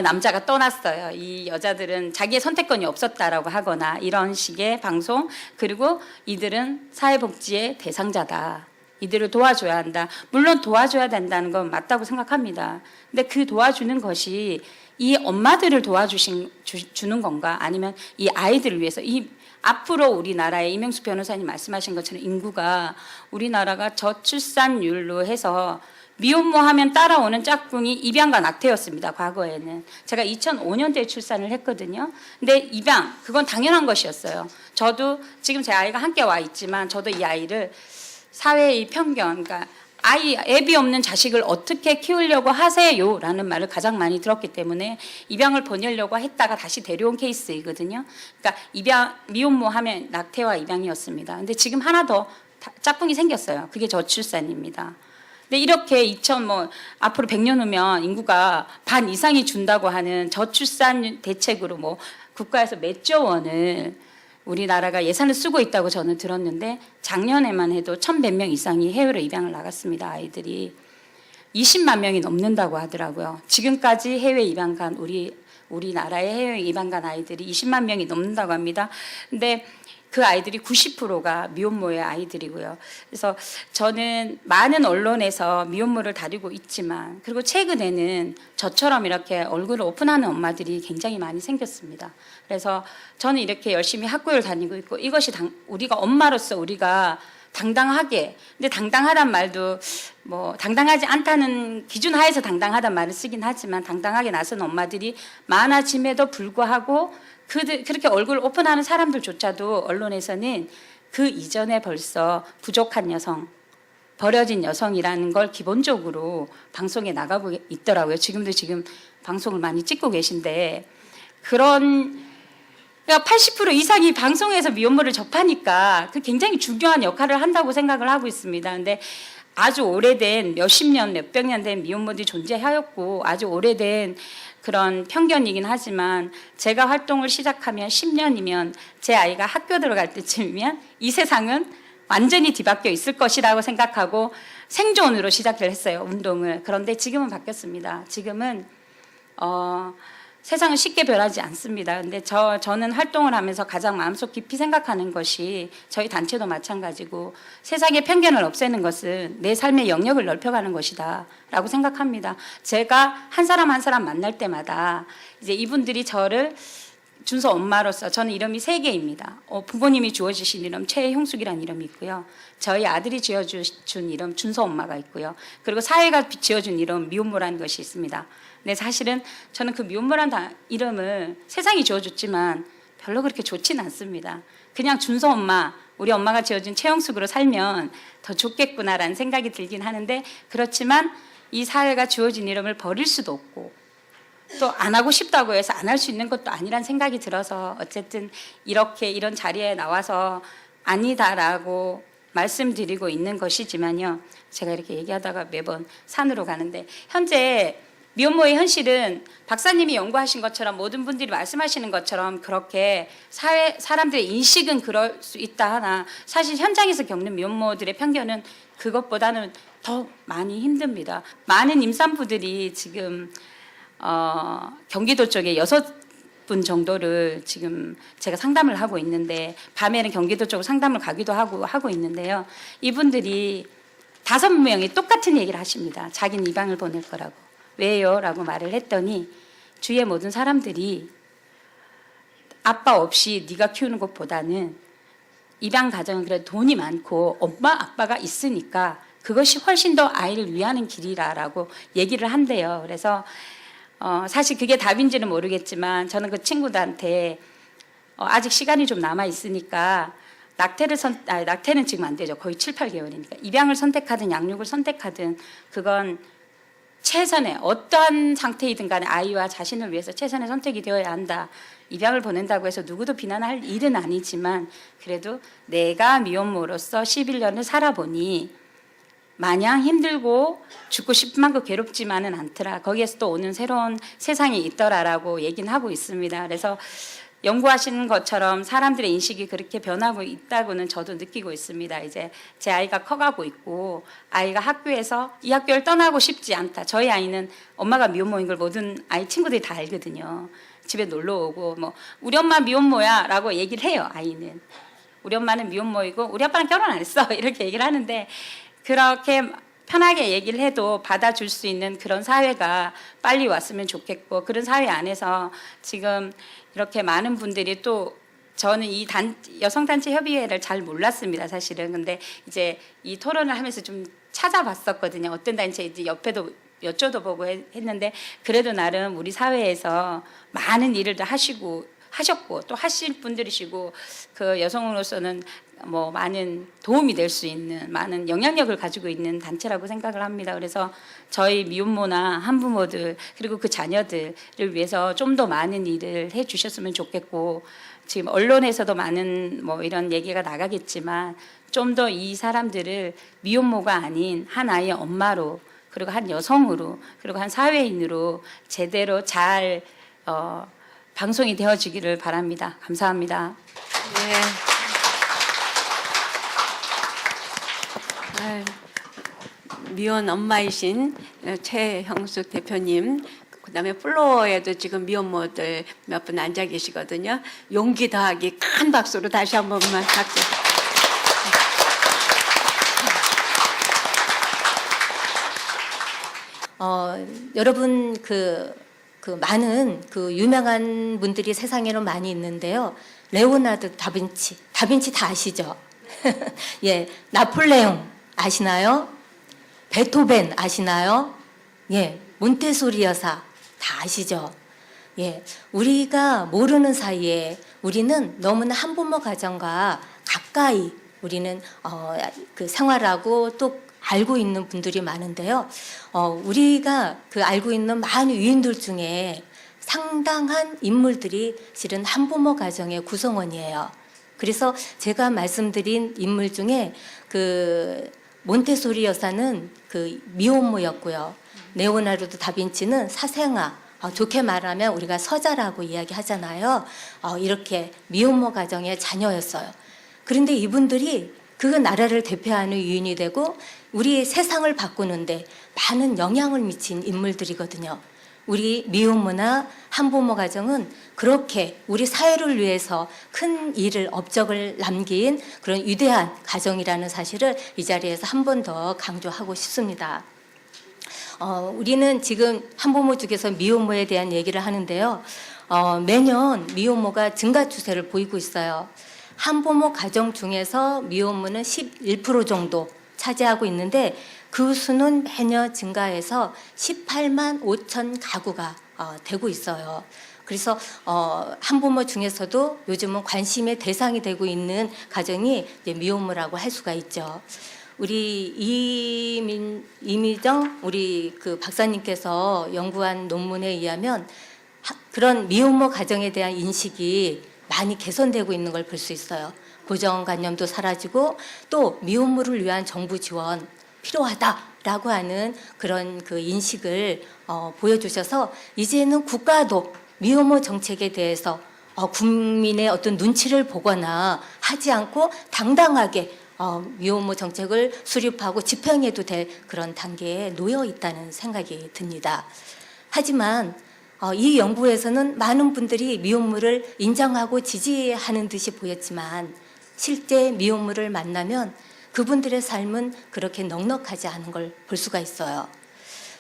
남자가 떠났어요. 이 여자들은 자기의 선택권이 없었다라고 하거나 이런 식의 방송 그리고 이들은 사회복지의 대상자다. 이들을 도와줘야 한다. 물론 도와줘야 된다는 건 맞다고 생각합니다. 근데 그 도와주는 것이 이 엄마들을 도와주는 건가 아니면 이 아이들을 위해서 이 앞으로 우리나라의 이명숙 변호사님 말씀하신 것처럼 인구가 우리나라가 저출산율로 해서 미혼모 하면 따라오는 짝꿍이 입양과 낙태였습니다. 과거에는. 제가 2005년도에 출산을 했거든요. 근데 입양, 그건 당연한 것이었어요. 저도 지금 제 아이가 함께 와 있지만 저도 이 아이를 사회의 편견, 그러니까 애비 없는 자식을 어떻게 키우려고 하세요? 라는 말을 가장 많이 들었기 때문에 입양을 보내려고 했다가 다시 데려온 케이스이거든요. 그러니까 미혼모 하면 낙태와 입양이었습니다. 근데 지금 하나 더 짝꿍이 생겼어요. 그게 저출산입니다. 근데 이렇게 앞으로 100년 후면 인구가 반 이상이 준다고 하는 저출산 대책으로 국가에서 몇 조 원을 우리나라가 예산을 쓰고 있다고 저는 들었는데 작년에만 해도 1,100명 이상이 해외로 입양을 나갔습니다. 아이들이 20만 명이 넘는다고 하더라고요. 지금까지 해외 입양 간 우리나라의 해외 입양 간 아이들이 20만 명이 넘는다고 합니다. 근데 그 아이들이 90%가 미혼모의 아이들이고요. 그래서 저는 많은 언론에서 미혼모를 다루고 있지만, 그리고 최근에는 저처럼 이렇게 얼굴을 오픈하는 엄마들이 굉장히 많이 생겼습니다. 그래서 저는 이렇게 열심히 학교를 다니고 있고, 이것이 우리가 엄마로서 우리가 당당하게, 근데 당당하단 말도 당당하지 않다는 기준 하에서 당당하단 말을 쓰긴 하지만 당당하게 나선 엄마들이 많아짐에도 불구하고 그렇게 얼굴 오픈하는 사람들조차도 언론에서는 그 이전에 벌써 부족한 여성, 버려진 여성이라는 걸 기본적으로 방송에 나가고 있더라고요. 지금 방송을 많이 찍고 계신데, 그러니까 80% 이상이 방송에서 미혼모를 접하니까 그 굉장히 중요한 역할을 한다고 생각을 하고 있습니다. 근데 아주 오래된 몇십 년, 몇백 년 된 미혼모들이 존재하였고, 아주 오래된 그런 편견이긴 하지만 제가 활동을 시작하면 10년이면 제 아이가 학교 들어갈 때쯤이면 이 세상은 완전히 뒤바뀌어 있을 것이라고 생각하고 생존으로 시작을 했어요, 운동을. 그런데 지금은 바뀌었습니다. 지금은 세상은 쉽게 변하지 않습니다. 근데 저는 활동을 하면서 가장 마음속 깊이 생각하는 것이, 저희 단체도 마찬가지고, 세상의 편견을 없애는 것은 내 삶의 영역을 넓혀가는 것이다 라고 생각합니다. 제가 한 사람 한 사람 만날 때마다 이제 이분들이 저를 준서 엄마로서, 저는 이름이 3개입니다. 부모님이 주어주신 이름 최형숙이라는 이름이 있고요. 저희 아들이 지어준 이름 준서 엄마가 있고요. 그리고 사회가 지어준 이름 미혼모라는 것이 있습니다. 근데 사실은 저는 그 미혼모라는 이름을 세상이 지어줬지만 별로 그렇게 좋지는 않습니다. 그냥 준서 엄마, 우리 엄마가 지어준 최형숙으로 살면 더 좋겠구나라는 생각이 들긴 하는데, 그렇지만 이 사회가 지어준 이름을 버릴 수도 없고 또 안 하고 싶다고 해서 안 할 수 있는 것도 아니란 생각이 들어서, 어쨌든 이런 자리에 나와서 아니다라고 말씀드리고 있는 것이지만요. 제가 이렇게 얘기하다가 매번 산으로 가는데, 현재 미혼모의 현실은 박사님이 연구하신 것처럼, 모든 분들이 말씀하시는 것처럼 그렇게 사람들의 인식은 그럴 수 있다 하나, 사실 현장에서 겪는 미혼모들의 편견은 그것보다는 더 많이 힘듭니다. 많은 임산부들이 지금 경기도 쪽에 6분 정도를 지금 제가 상담을 하고 있는데, 밤에는 경기도 쪽으로 상담을 가기도 하고 있는데요. 이분들이 5명이 똑같은 얘기를 하십니다. 자기는 입양을 보낼 거라고. 왜요? 라고 말을 했더니 주위의 모든 사람들이 아빠 없이 네가 키우는 것보다는 입양 가정은 그래도 돈이 많고 엄마 아빠가 있으니까 그것이 훨씬 더 아이를 위하는 길이라고 얘기를 한대요. 그래서 사실 그게 답인지는 모르겠지만 저는 그 친구들한테 아직 시간이 좀 남아 있으니까 낙태는 지금 안 되죠. 거의 7, 8개월이니까 입양을 선택하든 양육을 선택하든 그건 최선의 어떠한 상태이든 간에 아이와 자신을 위해서 최선의 선택이 되어야 한다. 입양을 보낸다고 해서 누구도 비난할 일은 아니지만, 그래도 내가 미혼모로서 11년을 살아보니 마냥 힘들고 죽고 싶은 만큼 괴롭지만은 않더라. 거기에서 또 오는 새로운 세상이 있더라라고 얘기는 하고 있습니다. 그래서 연구하시는 것처럼 사람들의 인식이 그렇게 변하고 있다고는 저도 느끼고 있습니다. 이제 제 아이가 커가고 있고, 아이가 학교에서 이 학교를 떠나고 싶지 않다. 저희 아이는 엄마가 미혼모인 걸 모든 아이 친구들이 다 알거든요. 집에 놀러 오고 우리 엄마 미혼모야 라고 얘기를 해요. 아이는 우리 엄마는 미혼모이고 우리 아빠랑 결혼 안 했어 이렇게 얘기를 하는데, 그렇게 편하게 얘기를 해도 받아줄 수 있는 그런 사회가 빨리 왔으면 좋겠고, 그런 사회 안에서 지금 이렇게 많은 분들이 또 저는 이 여성단체 협의회를 잘 몰랐습니다, 사실은. 근데 이제 이 토론을 하면서 좀 찾아봤었거든요. 어떤 단체인지 옆에도 여쭤보고 했는데 그래도 나름 우리 사회에서 많은 일을 다 하셨고 또 하실 분들이시고 그 여성으로서는 뭐 많은 도움이 될 수 있는 많은 영향력을 가지고 있는 단체라고 생각을 합니다. 그래서 저희 미혼모나 한부모들 그리고 그 자녀들을 위해서 좀 더 많은 일을 해 주셨으면 좋겠고 지금 언론에서도 많은 뭐 이런 얘기가 나가겠지만 좀 더 이 사람들을 미혼모가 아닌 한 아이의 엄마로 그리고 한 여성으로 그리고 한 사회인으로 제대로 잘 방송이 되어지기를 바랍니다. 감사합니다. 네. 아유, 미혼 엄마이신 최형숙 대표님, 그다음에 플로어에도 지금 미혼모들 몇 분 앉아 계시거든요. 용기 더하기 큰 박수로 다시 한 번만 박수. 여러분 그 많은 그 유명한 분들이 세상에는 많이 있는데요. 레오나르도 다빈치 다 아시죠? 예, 나폴레옹 아시나요? 베토벤 아시나요? 예, 몬테소리 여사 다 아시죠? 예, 우리가 모르는 사이에 우리는 너무나 한부모 가정과 가까이 우리는 그 생활하고 또 알고 있는 분들이 많은데요. 우리가 그 알고 있는 많은 위인들 중에 상당한 인물들이 실은 한부모 가정의 구성원이에요. 그래서 제가 말씀드린 인물 중에 그 몬테소리 여사는 그 미혼모였고요. 레오나르도 다빈치는 사생아, 좋게 말하면 우리가 서자라고 이야기하잖아요. 이렇게 미혼모 가정의 자녀였어요. 그런데 이분들이 그 나라를 대표하는 유인이 되고 우리 세상을 바꾸는데 많은 영향을 미친 인물들이거든요. 우리 미혼모나 한부모 가정은 그렇게 우리 사회를 위해서 큰 일을 업적을 남긴 그런 위대한 가정이라는 사실을 이 자리에서 한 번 더 강조하고 싶습니다. 우리는 지금 한부모 중에서 미혼모에 대한 얘기를 하는데요. 매년 미혼모가 증가 추세를 보이고 있어요. 한부모 가정 중에서 미혼모는 11% 정도 차지하고 있는데 그 수는 매년 증가해서 18만 5천 가구가 되고 있어요. 그래서 한부모 중에서도 요즘은 관심의 대상이 되고 있는 가정이 이제 미혼모라고 할 수가 있죠. 우리 이미정 우리 그 박사님께서 연구한 논문에 의하면 그런 미혼모 가정에 대한 인식이 많이 개선되고 있는 걸 볼 수 있어요. 고정관념도 사라지고 또 미혼모를 위한 정부 지원 필요하다라고 하는 그런 그 인식을 보여주셔서 이제는 국가도 미혼모 정책에 대해서 국민의 어떤 눈치를 보거나 하지 않고 당당하게 미혼모 정책을 수립하고 집행해도 될 그런 단계에 놓여 있다는 생각이 듭니다. 하지만 이 연구에서는 많은 분들이 미혼모를 인정하고 지지하는 듯이 보였지만 실제 미혼모를 만나면 그분들의 삶은 그렇게 넉넉하지 않은 걸 볼 수가 있어요.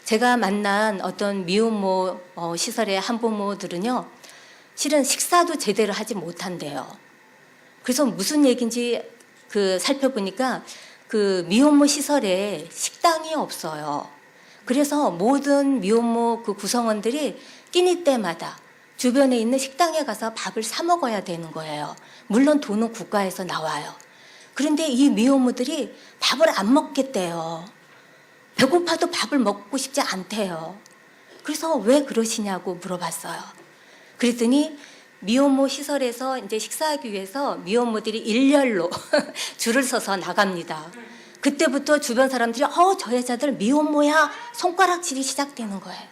제가 만난 어떤 미혼모 시설의 한부모들은요, 실은 식사도 제대로 하지 못한대요. 그래서 무슨 얘기인지 살펴보니까 그 미혼모 시설에 식당이 없어요. 그래서 모든 미혼모 그 구성원들이 끼니 때마다 주변에 있는 식당에 가서 밥을 사 먹어야 되는 거예요. 물론 돈은 국가에서 나와요. 그런데 이 미혼모들이 밥을 안 먹겠대요. 배고파도 밥을 먹고 싶지 않대요. 그래서 왜 그러시냐고 물어봤어요. 그랬더니 미혼모 시설에서 이제 식사하기 위해서 미혼모들이 일렬로 줄을 서서 나갑니다. 그때부터 주변 사람들이 저 여자들 미혼모야 손가락질이 시작되는 거예요.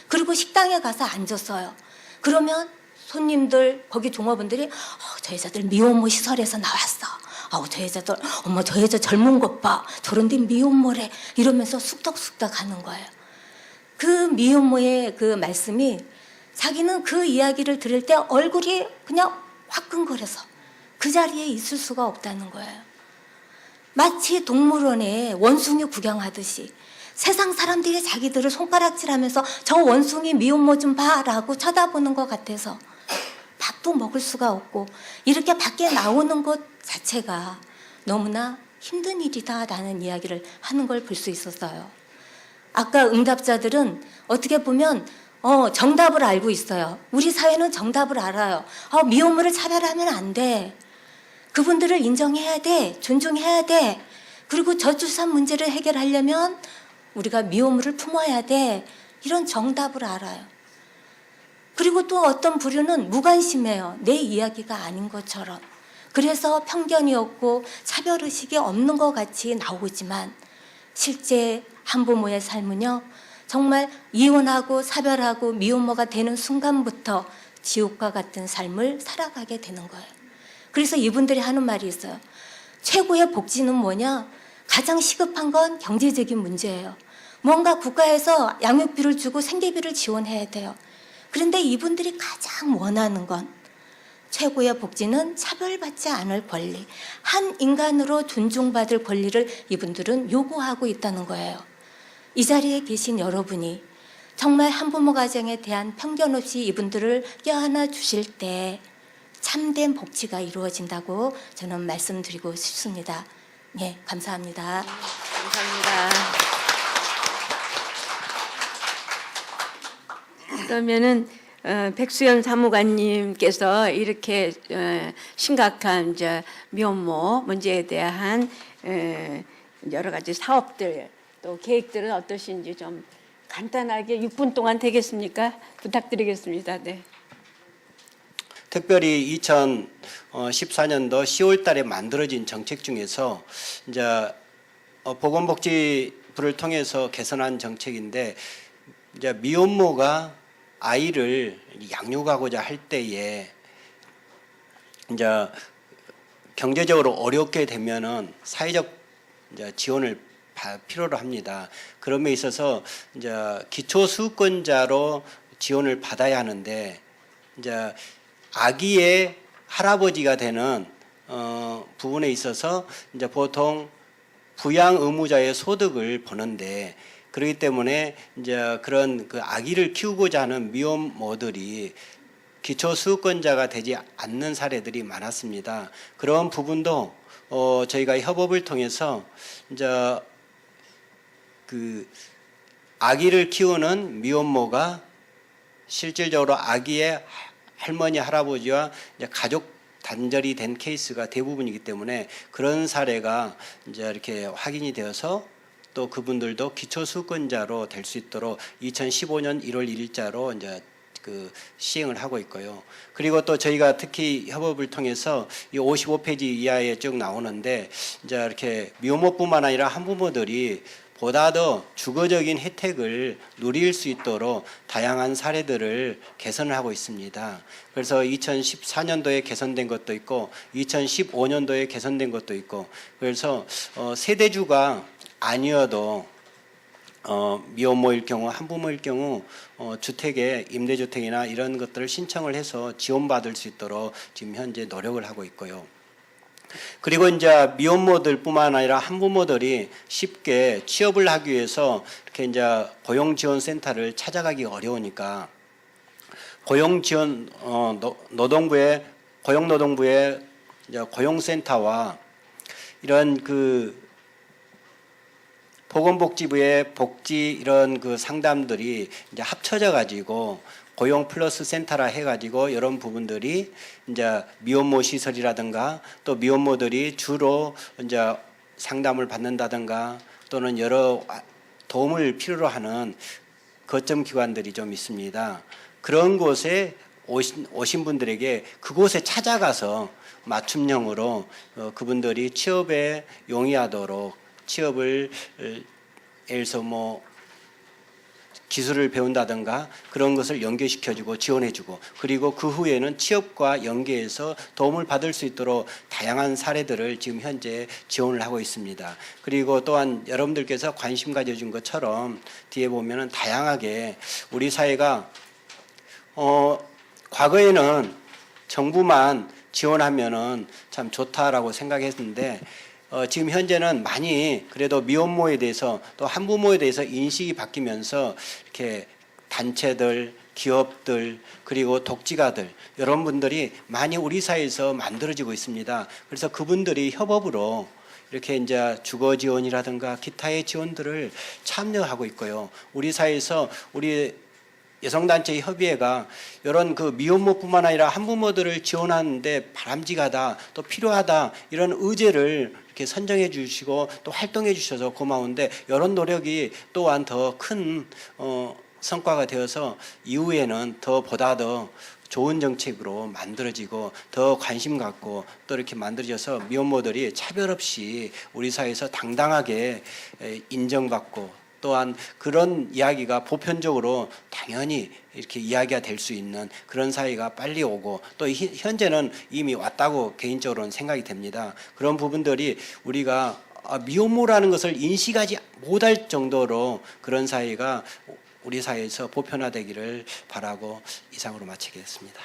그리고 식당에 가서 앉았어요. 그러면 손님들 거기 종업원들이 저 여자들 미혼모 시설에서 나왔어. 저 여자들 어머 저 여자 젊은 것 봐. 저런데 미혼모래. 이러면서 쑥덕쑥덕 하는 거예요. 그 미혼모의 그 말씀이 자기는 그 이야기를 들을 때 얼굴이 그냥 화끈거려서 그 자리에 있을 수가 없다는 거예요. 마치 동물원에 원숭이 구경하듯이 세상 사람들이 자기들을 손가락질하면서 저 원숭이 미혼모 좀 봐라고 쳐다보는 것 같아서 밥도 먹을 수가 없고 이렇게 밖에 나오는 것 자체가 너무나 힘든 일이다라는 이야기를 하는 걸 볼 수 있었어요. 아까 응답자들은 어떻게 보면 정답을 알고 있어요. 우리 사회는 정답을 알아요. 미혼모를 차별하면 안 돼. 그분들을 인정해야 돼. 존중해야 돼. 그리고 저출산 문제를 해결하려면 우리가 미혼모를 품어야 돼. 이런 정답을 알아요. 그리고 또 어떤 부류는 무관심해요. 내 이야기가 아닌 것처럼. 그래서 편견이 없고 차별의식이 없는 것 같이 나오지만 실제 한부모의 삶은요, 정말 이혼하고 사별하고 미혼모가 되는 순간부터 지옥과 같은 삶을 살아가게 되는 거예요. 그래서 이분들이 하는 말이 있어요. 최고의 복지는 뭐냐? 가장 시급한 건 경제적인 문제예요. 뭔가 국가에서 양육비를 주고 생계비를 지원해야 돼요. 그런데 이분들이 가장 원하는 건 최고의 복지는 차별받지 않을 권리, 한 인간으로 존중받을 권리를 이분들은 요구하고 있다는 거예요. 이 자리에 계신 여러분이 정말 한부모 가정에 대한 편견 없이 이분들을 껴안아 주실 때 참된 복지가 이루어진다고 저는 말씀드리고 싶습니다. 네, 감사합니다. 감사합니다. 그러면은 백수연 사무관님께서 이렇게 심각한 이제 미혼모 문제에 대한 여러 가지 사업들 또 계획들은 어떠신지 좀 간단하게 6분 동안 되겠습니까? 부탁드리겠습니다. 네. 특별히 2014년도 10월 달에 만들어진 정책 중에서 이제 보건복지부를 통해서 개선한 정책인데 이제 미혼모가 아이를 양육하고자 할 때에 이제 경제적으로 어렵게 되면은 사회적 이제 지원을 필요로 합니다. 그럼에 있어서 이제 기초수급자로 지원을 받아야 하는데 이제 아기의 할아버지가 되는 부분에 있어서 이제 보통 부양 의무자의 소득을 버는데 그렇기 때문에 이제 그런 그 아기를 키우고자 하는 미혼모들이 기초수급자가 되지 않는 사례들이 많았습니다. 그런 부분도 저희가 협업을 통해서 이제 그 아기를 키우는 미혼모가 실질적으로 아기의 할머니 할아버지와 이제 가족 단절이 된 케이스가 대부분이기 때문에 그런 사례가 이제 이렇게 확인이 되어서 또 그분들도 기초수급자로 될 수 있도록 2015년 1월 1일자로 이제 그 시행을 하고 있고요. 그리고 또 저희가 특히 협업을 통해서 이 55페이지 이하에 쭉 나오는데 이제 이렇게 미혼모뿐만 아니라 한부모들이 보다 더 주거적인 혜택을 누릴 수 있도록 다양한 사례들을 개선을 하고 있습니다. 그래서 2014년도에 개선된 것도 있고 2015년도에 개선된 것도 있고 그래서 세대주가 아니어도 미혼모일 경우 한부모일 경우 주택에 임대주택이나 이런 것들을 신청을 해서 지원받을 수 있도록 지금 현재 노력을 하고 있고요. 그리고 이제 미혼모들뿐만 아니라 한부모들이 쉽게 취업을 하기 위해서 이렇게 이제 고용지원센터를 찾아가기 어려우니까 고용노동부의 이제 고용센터와 이런 그 보건복지부의 복지 이런 그 상담들이 이제 합쳐져 가지고 고용 플러스 센터라 해가지고 이런 부분들이 이제 미혼모 시설이라든가 또 미혼모들이 주로 이제 상담을 받는다든가 또는 여러 도움을 필요로 하는 거점 기관들이 좀 있습니다. 그런 곳에 오신 분들에게 그곳에 찾아가서 맞춤형으로 그분들이 취업에 용이하도록 취업을 예를 들어서 뭐 기술을 배운다든가 그런 것을 연계시켜주고 지원해주고 그리고 그 후에는 취업과 연계해서 도움을 받을 수 있도록 다양한 사례들을 지금 현재 지원을 하고 있습니다. 그리고 또한 여러분들께서 관심 가져준 것처럼 뒤에 보면은 다양하게 우리 사회가 과거에는 정부만 지원하면은 참 좋다라고 생각했는데 지금 현재는 많이 그래도 미혼모에 대해서 또 한부모에 대해서 인식이 바뀌면서 이렇게 단체들 기업들 그리고 독지가들 이런 분들이 많이 우리 사회에서 만들어지고 있습니다. 그래서 그분들이 협업으로 이렇게 이제 주거 지원이라든가 기타의 지원들을 참여하고 있고요. 우리 사회에서 우리 여성단체 협의회가 이런 그 미혼모뿐만 아니라 한부모들을 지원하는데 바람직하다, 또 필요하다 이런 의제를 이렇게 선정해 주시고 또 활동해 주셔서 고마운데 이런 노력이 또한 더 큰 성과가 되어서 이후에는 보다 더 좋은 정책으로 만들어지고 더 관심 갖고 또 이렇게 만들어져서 미혼모들이 차별 없이 우리 사회에서 당당하게 인정받고 또한 그런 이야기가 보편적으로 당연히 이렇게 이야기가 될 수 있는 그런 사회가 빨리 오고 또 현재는 이미 왔다고 개인적으로는 생각이 됩니다. 그런 부분들이 우리가 미혼모라는 것을 인식하지 못할 정도로 그런 사회가 우리 사회에서 보편화되기를 바라고 이상으로 마치겠습니다.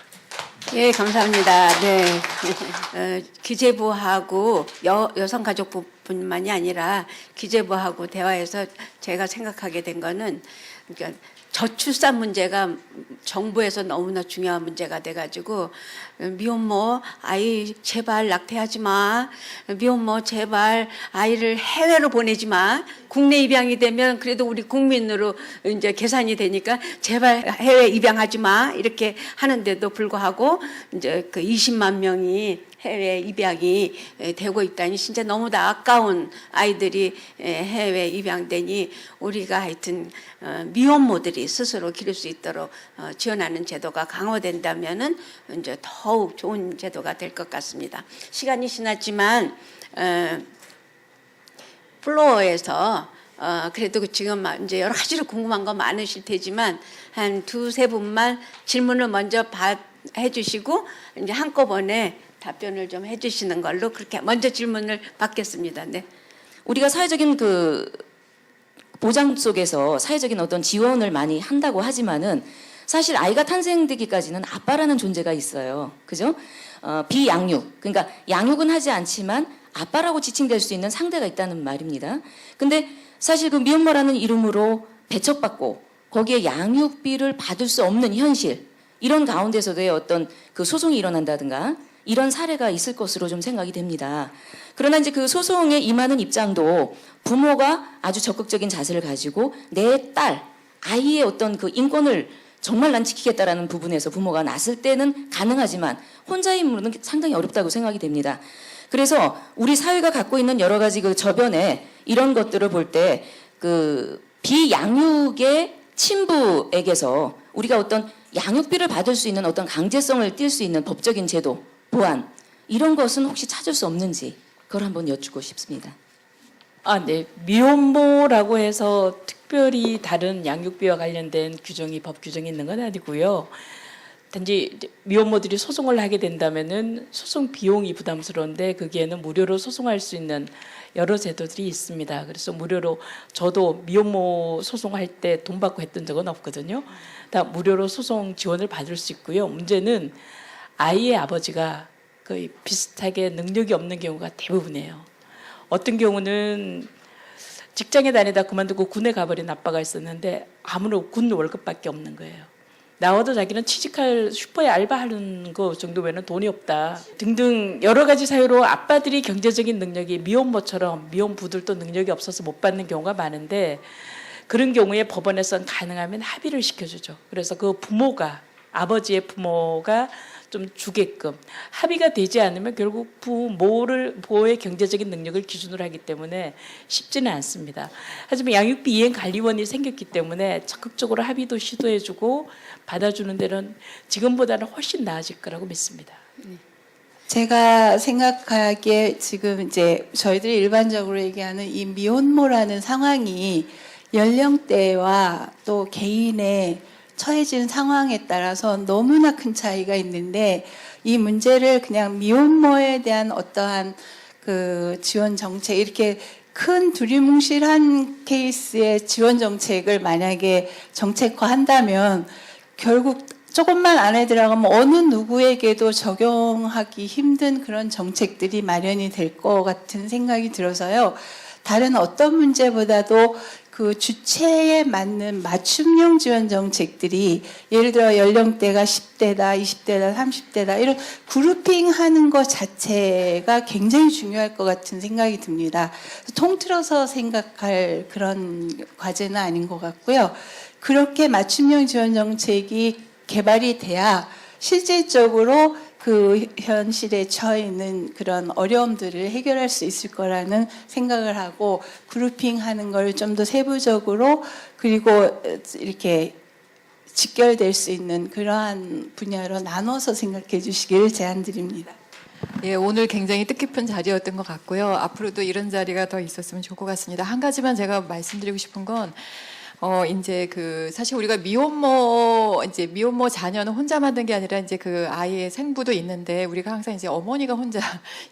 예, 감사합니다. 네. 기재부하고 여성가족부뿐만이 아니라 기재부하고 대화해서 제가 생각하게 된 거는 그러니까 저출산 문제가 정부에서 너무나 중요한 문제가 돼가지고 미혼모 아이 제발 낙태하지 마, 미혼모 제발 아이를 해외로 보내지 마. 국내 입양이 되면 그래도 우리 국민으로 이제 계산이 되니까 제발 해외 입양하지 마 이렇게 하는데도 불구하고 이제 그 20만 명이 해외 입양이 되고 있다니 진짜 너무나 아까운 아이들이 해외 입양되니 우리가 하여튼 미혼모들이 스스로 기를 수 있도록 지원하는 제도가 강화된다면은 이제 더욱 좋은 제도가 될 것 같습니다. 시간이 지났지만 플로어에서 그래도 지금 이제 여러 가지로 궁금한 거 많으실 테지만 한 두세 분만 질문을 먼저 해주시고 이제 한꺼번에 답변을 좀 해주시는 걸로 그렇게 먼저 질문을 받겠습니다. 네. 우리가 사회적인 그 보장 속에서 사회적인 어떤 지원을 많이 한다고 하지만은 사실 아이가 탄생되기까지는 아빠라는 존재가 있어요. 그죠? 비양육. 그러니까 양육은 하지 않지만 아빠라고 지칭될 수 있는 상대가 있다는 말입니다. 근데 사실 그 미혼모라는 이름으로 배척받고 거기에 양육비를 받을 수 없는 현실, 이런 가운데서도의 어떤 그 소송이 일어난다든가 이런 사례가 있을 것으로 좀 생각이 됩니다. 그러나 이제 그 소송에 임하는 입장도 부모가 아주 적극적인 자세를 가지고 내 딸, 아이의 어떤 그 인권을 정말 난 지키겠다라는 부분에서 부모가 나설 때는 가능하지만 혼자의 임무는 상당히 어렵다고 생각이 됩니다. 그래서 우리 사회가 갖고 있는 여러 가지 그 저변에 이런 것들을 볼 때 그 비양육의 친부에게서 우리가 어떤 양육비를 받을 수 있는 어떤 강제성을 띌 수 있는 법적인 제도, 보완, 이런 것은 혹시 찾을 수 없는지 그걸 한번 여쭙고 싶습니다. 네. 미혼모라고 해서 특별히 다른 양육비와 관련된 법 규정이 있는 건 아니고요. 단지 미혼모들이 소송을 하게 된다면은 소송 비용이 부담스러운데 거기에는 무료로 소송할 수 있는 여러 제도들이 있습니다. 그래서 무료로 저도 미혼모 소송할 때 돈 받고 했던 적은 없거든요. 다 무료로 소송 지원을 받을 수 있고요. 문제는 아이의 아버지가 거의 비슷하게 능력이 없는 경우가 대부분이에요. 어떤 경우는 직장에 다니다 그만두고 군에 가버린 아빠가 있었는데 아무런 군 월급밖에 없는 거예요. 나와도 자기는 취직할 슈퍼에 알바하는 거 정도 외에는 돈이 없다 등등 여러 가지 사유로 아빠들이 경제적인 능력이 미혼모처럼 미혼부들도 능력이 없어서 못 받는 경우가 많은데 그런 경우에 법원에서는 가능하면 합의를 시켜주죠. 그래서 그 부모가 아버지의 부모가 좀 주게끔 합의가 되지 않으면 결국 부모의 경제적인 능력을 기준으로 하기 때문에 쉽지는 않습니다. 하지만 양육비 이행관리원이 생겼기 때문에 적극적으로 합의도 시도해주고 받아주는 데는 지금보다는 훨씬 나아질 거라고 믿습니다. 제가 생각하기에 지금 이제 저희들이 일반적으로 얘기하는 이 미혼모라는 상황이 연령대와 또 개인의 처해진 상황에 따라서 너무나 큰 차이가 있는데 이 문제를 그냥 미혼모에 대한 어떠한 그 지원 정책 이렇게 큰 두리뭉실한 케이스의 지원 정책을 만약에 정책화한다면 결국 조금만 안에 들어가면 어느 누구에게도 적용하기 힘든 그런 정책들이 마련이 될 것 같은 생각이 들어서요. 다른 어떤 문제보다도 그 주체에 맞는 맞춤형 지원 정책들이 예를 들어 연령대가 10대다, 20대다, 30대다 이런 그룹핑하는 것 자체가 굉장히 중요할 것 같은 생각이 듭니다. 통틀어서 생각할 그런 과제는 아닌 것 같고요. 그렇게 맞춤형 지원 정책이 개발이 돼야 실질적으로 그 현실에 처해 있는 그런 어려움들을 해결할 수 있을 거라는 생각을 하고 그룹핑하는 걸 좀 더 세부적으로 그리고 이렇게 직결될 수 있는 그러한 분야로 나눠서 생각해 주시기를 제안드립니다. 예, 오늘 굉장히 뜻깊은 자리였던 것 같고요. 앞으로도 이런 자리가 더 있었으면 좋을 것 같습니다. 한 가지만 제가 말씀드리고 싶은 건 이제 그 사실 우리가 미혼모 자녀는 혼자 만든 게 아니라 이제 그 아이의 생부도 있는데 우리가 항상 이제 어머니가 혼자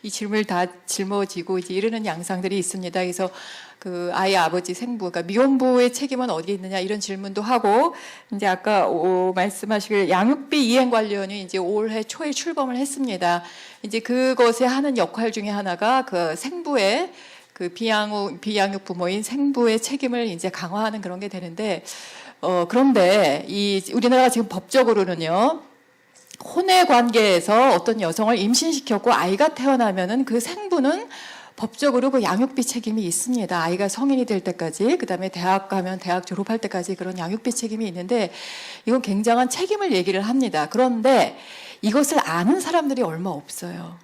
이 짐을 다 짊어지고 이제 이러는 양상들이 있습니다. 그래서 그 아이 아버지 생부, 그러니까 미혼부의 책임은 어디에 있느냐 이런 질문도 하고 이제 아까 말씀하시길 양육비 이행 관련이 이제 올해 초에 출범을 했습니다. 이제 그것에 하는 역할 중에 하나가 그 생부의 그 비양육 부모인 생부의 책임을 이제 강화하는 그런 게 되는데 그런데 이 우리나라가 지금 법적으로는요. 혼외 관계에서 어떤 여성을 임신시켰고 아이가 태어나면은 그 생부는 법적으로 그 양육비 책임이 있습니다. 아이가 성인이 될 때까지, 그다음에 대학 가면 대학 졸업할 때까지 그런 양육비 책임이 있는데 이건 굉장한 책임을 얘기를 합니다. 그런데 이것을 아는 사람들이 얼마 없어요.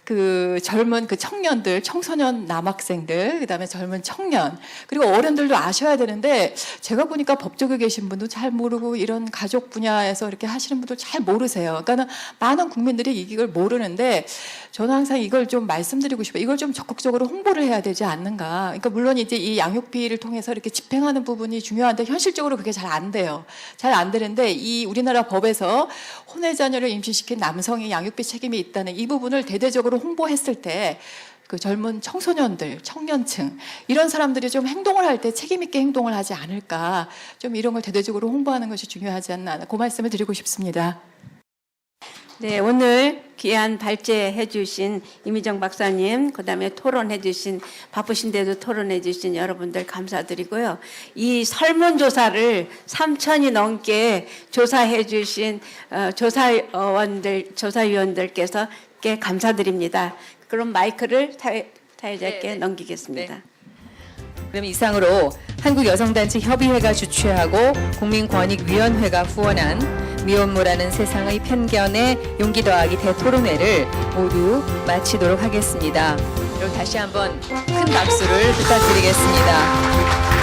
그 젊은 그 청년들, 청소년 남학생들, 그다음에 젊은 청년, 그리고 어른들도 아셔야 되는데 제가 보니까 법조계 계신 분도 잘 모르고 이런 가족 분야에서 이렇게 하시는 분들 잘 모르세요. 그러니까는 많은 국민들이 이걸 모르는데 저는 항상 이걸 좀 말씀드리고 싶어요. 이걸 좀 적극적으로 홍보를 해야 되지 않는가. 그러니까 물론 이제 이 양육비를 통해서 이렇게 집행하는 부분이 중요한데 현실적으로 그게 잘 안 돼요. 잘 안 되는데 이 우리나라 법에서 혼외 자녀를 임신시킨 남성이 양육비 책임이 있다는 이 부분을 대대적으로 홍보했을 때 그 젊은 청소년들, 청년층 이런 사람들이 좀 행동을 할 때 책임 있게 행동을 하지 않을까. 좀 이런 걸 대대적으로 홍보하는 것이 중요하지 않나. 그 말씀을 드리고 싶습니다. 네, 오늘 귀한 발제해 주신 이미정 박사님, 그다음에 토론해 주신 바쁘신데도 토론해 주신 여러분들 감사드리고요. 이 설문조사를 3,000이 넘게 조사해 주신 조사위원들께서 감사드립니다. 그럼 마이크를 사회자께 넘기겠습니다. 그럼 이상으로 한국여성단체 협의회가 주최하고 국민권익위원회가 후원한 미혼모라는 세상의 편견에 용기 더하기 대토론회를 모두 마치도록 하겠습니다. 그리고 다시 한번 큰 박수를 부탁드리겠습니다.